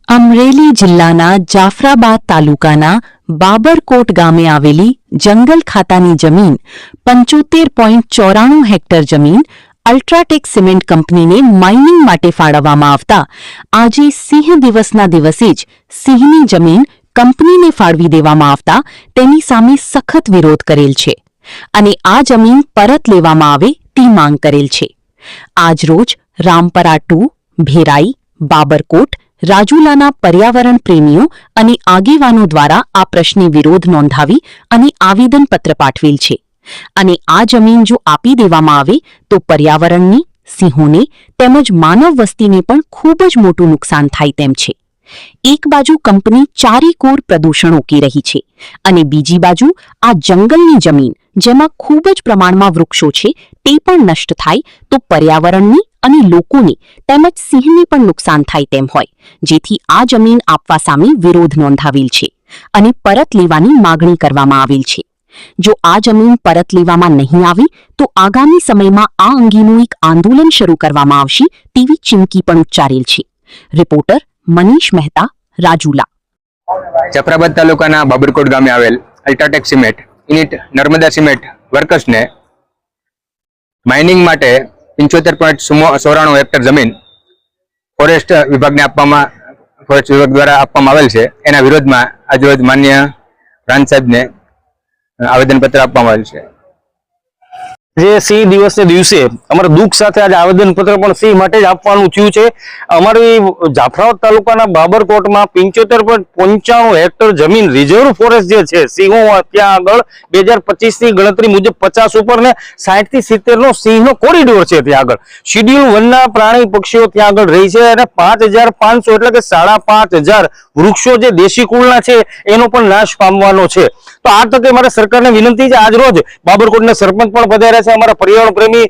અમરેલી જિલ્લાના જાફરાબાદ તાલુકાના બાબરકોટ ગામે આવેલી જંગલ ખાતાની જમીન 75.94 હેક્ટર જમીન અલ્ટ્રાટેક સિમેન્ટ કંપનીને માઇનિંગ માટે ફાળવવામાં આવતા આજે સિંહ દિવસના દિવસે જ સિંહની જમીન કંપનીને ફાળવી દેવામાં આવતા તેની સામે સખત વિરોધ કરેલ છે અને આ જમીન પરત લેવામાં આવે તે માંગ કરેલ છે। આજરોજ રામપરા 2, ભેરાઈ, બાબરકોટ, રાજુલાના પર્યાવરણ પ્રેમીઓ અને આગેવાનો દ્વારા આ પ્રશ્ને વિરોધ નોંધાવી અને આવેદનપત્ર પાઠવેલ છે અને આ જમીન જો આપી દેવામાં આવે તો પર્યાવરણને, સિંહોને તેમજ માનવ વસ્તીને પણ ખૂબ જ મોટું નુકસાન થાય તેમ છે। એક બાજુ કંપની ચારેકોર પ્રદૂષણ ઓકી રહી છે અને બીજી બાજુ આ જંગલની જમીન જેમાં ખૂબ જ પ્રમાણમાં વૃક્ષો છે તે પણ નષ્ટ થાય તો પર્યાવરણની અને લોકોને તેમજ સિંહને પણ નુકસાન થાય તેમ હોય, જેથી આ જમીન આપવા સામે વિરોધ નોંધાવેલ છે અને પરત લેવાની માગણી કરવામાં આવેલ છે। જો આ જમીન પરત લેવામાં નહીં આવી તો આગામી સમયમાં આ અંગેનું એક આંદોલન શરૂ કરવામાં આવશે તેવી ચીમકી પણ ઉચ્ચારેલ છે। રિપોર્ટર મનીષ મહેતા, રાજુલા। જાફરાબાદ તાલુકાના બાબરકોટ ગામે આવેલ UltraTech cement unit Narmada cement વર્કર્સને માઇનિંગ માટે 75.94 હેક્ટર જમીન ફોરેસ્ટ વિભાગ દ્વારા આપવામાં આવેલ છે। એના વિરોધમાં આજરોજ માન્ય પ્રાંત સાહેબને આવેદનપત્ર આપવામાં આવેલ છે। જે સિંહ દિવસને દિવસે અમારા દુઃખ સાથે આજે આવેદનપત્ર પણ સિંહ માટે જ આપવાનું થયું છે। અમારી જાફરાબાદ તાલુકાના બાબરકોટમાં 75.95 હેક્ટર જમીન રિઝર્વ ફોરેસ્ટ જે છે સિંહો ત્યાં આગળ 2025ની ગણતરી મુજબ 50 ઉપર ને 60 થી 70 નો સિંહનો કોરિડોર છે। ત્યાં આગળ શેડ્યુલ 1 ના પ્રાણી પક્ષીઓ ત્યાં આગળ રહી છે અને 5500 એટલે કે 5500 વૃક્ષો જે દેશી કુળના છે એનો પણ નાશ પામવાનો છે। તો આ તકે મારે સરકારને વિનંતી છે, આજ રોજ બાબરકોટના સરપંચ પણ પધાર્યા છે, અમારા પર્યાવરણ પ્રેમી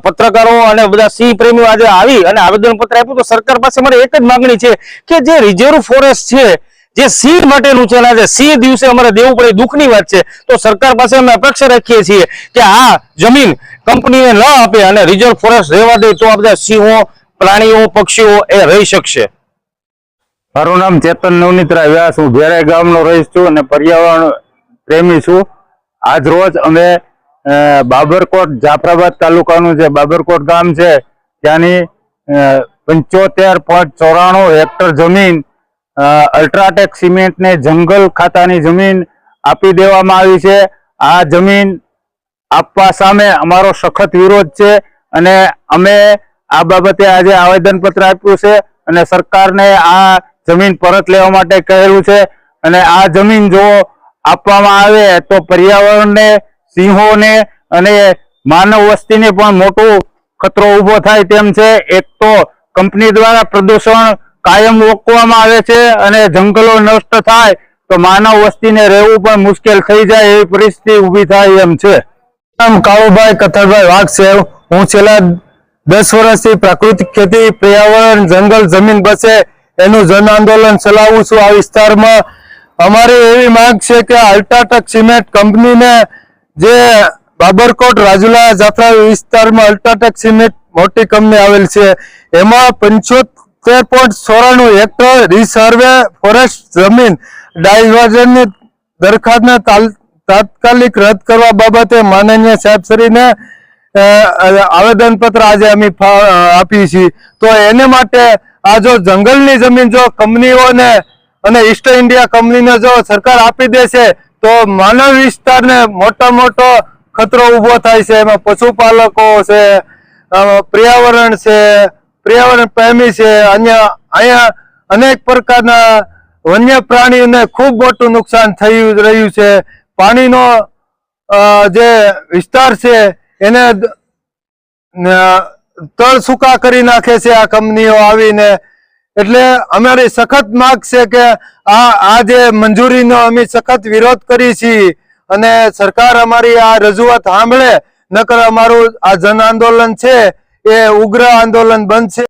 પત્રકારો અને બધા સિંહ પ્રેમીઓ આજે આવી અને આવેદનપત્ર આપ્યું। તો સરકાર પાસે મારે એક જ માંગણી છે કે જે રિઝર્વ ફોરેસ્ટ છે જે સિંહ માટેનું છે આજે સિંહ દિવસે અમારે દેવું પડે દુઃખની વાત છે। તો સરકાર પાસે અમે અપેક્ષા રાખીએ છીએ કે આ જમીન કંપનીને ન આપે અને રિઝર્વ ફોરેસ્ટ રહેવા દે તો આ બધા સિંહો, પ્રાણીઓ, પક્ષીઓ એ રહી શકશે। મારું નામ ચેતન નવનીતરાય વ્યાસ, હું ભેરાઈ ગામનો રહીશ છું અને પર્યાવરણ પ્રેમી છું। આજ રોજ અમે બાબરકોટ જાફરાબાદ તાલુકાનું જે બાબરકોટ ગામ છે ત્યાંની 75.94 હેક્ટર જમીન અલ્ટ્રાટેક સિમેન્ટને જંગલ ખાતાની જમીન આપી દેવામાં આવી છે। આ જમીન આપવા સામે અમારો સખત વિરોધ છે અને અમે આ બાબતે આજે આવેદનપત્ર આપ્યું છે અને સરકારને આ જમીન પરત લેવા માટે કહેલું છે અને આ જમીન જો આપવામાં આવે તો પર્યાવરણને, સિંહોને અને માનવ વસ્તીને પણ મોટો ખતરો ઊભો થાય તેમ છે। એક તો કંપની દ્વારા પ્રદૂષણ કાયમ રોકવામાં આવે છે અને જંગલો નષ્ટ થાય તો માનવ વસ્તીને રહેવું પણ મુશ્કેલ થઈ જાય એવી પરિસ્થિતિ ઊભી થાય એમ છે। નામ કાળુભાઈ કથરભાઈ વાઘ છે। હું છેલ્લા 10 વર્ષથી પ્રાકૃતિક ખેતી, પર્યાવરણ, જંગલ, જમીન બચે એનું જન આંદોલન ચલાવું છું આ વિસ્તારમાં। અમારી એવી માંગ છે કે અલ્ટ્રાટેક સિમેન્ટ કંપનીને જે બાબરકોટ, રાજુલા, જાફરાબાદ વિસ્તારમાં અલ્ટ્રાટેક સિમેન્ટ મોટી કંપની આવેલ છે એમાં 75.94 હેક્ટર રિસર્વે ફોરેસ્ટ જમીન ડાયવર્ઝનની દરખાસ્તને તાત્કાલિક રદ કરવા બાબતે માનનીય સાહેબશ્રીને આવેદનપત્ર આજે અમે આપીએ છીએ। તો એને માટે આ જો જંગલની જમીન જો કંપનીઓને અને ઈસ્ટ ઇન્ડિયા કંપનીને જો સરકાર આપી દેશે તો માનવ વિસ્તારને મોટો ખતરો ઊભો થાય છે। એમાં પશુપાલકો છે, પર્યાવરણ છે, પર્યાવરણ પ્રેમી છે, અહીંયા અનેક પ્રકારના વન્ય પ્રાણીઓને ખૂબ મોટું નુકસાન થઈ રહ્યું છે। પાણીનો જે વિસ્તાર છે એને તળ સૂકા કરી નાખે છે આ કંપનીઓ આવીને। એટલે અમારી સખત માંગ છે કે આ જે મંજૂરીનો અમે સખત વિરોધ કરી છીએ અને સરકાર અમારી આ રજૂઆત સાંભળે, નકર અમારું આ જન આંદોલન છે એ ઉગ્ર આંદોલન બનશે।